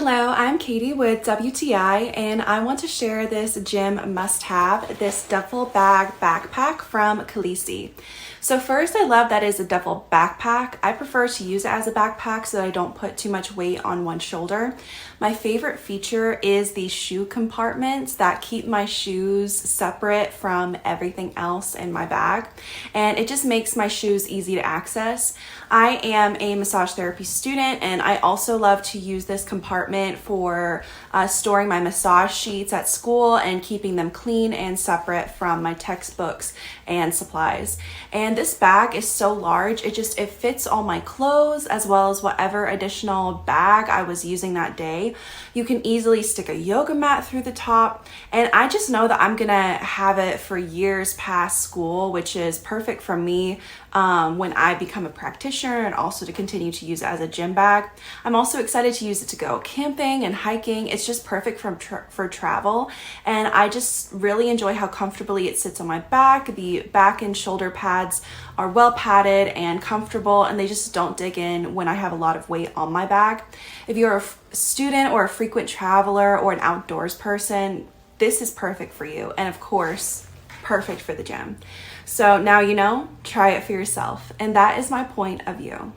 Hello, I'm Katie with WTI, and I want to share this gym must-have, this duffel bag backpack from Kalesi. So first, I love that it's a duffel backpack. I prefer to use it as a backpack so that I don't put too much weight on one shoulder. My favorite feature is the shoe compartments that keep my shoes separate from everything else in my bag, and it just makes my shoes easy to access. I am a massage therapy student, and I also love to use this compartment for storing my massage sheets at school and keeping them clean and separate from my textbooks and supplies. And this bag is so large, it fits all my clothes as well as whatever additional bag I was using that day. You can easily stick a yoga mat through the top, and I just know that I'm gonna have it for years past school, which is perfect for me when I become a practitioner, and also to continue to use it as a gym bag. I'm also excited to use it to go camping and hiking. It's just perfect for travel, and I just really enjoy how comfortably it sits on my back. The back and shoulder pads are well padded and comfortable, and they just don't dig in when I have a lot of weight on my back. If you're a student or a frequent traveler or an outdoors person, this is perfect for you, and of course, perfect for the gym. So now you know, try it for yourself, and that is my point of view.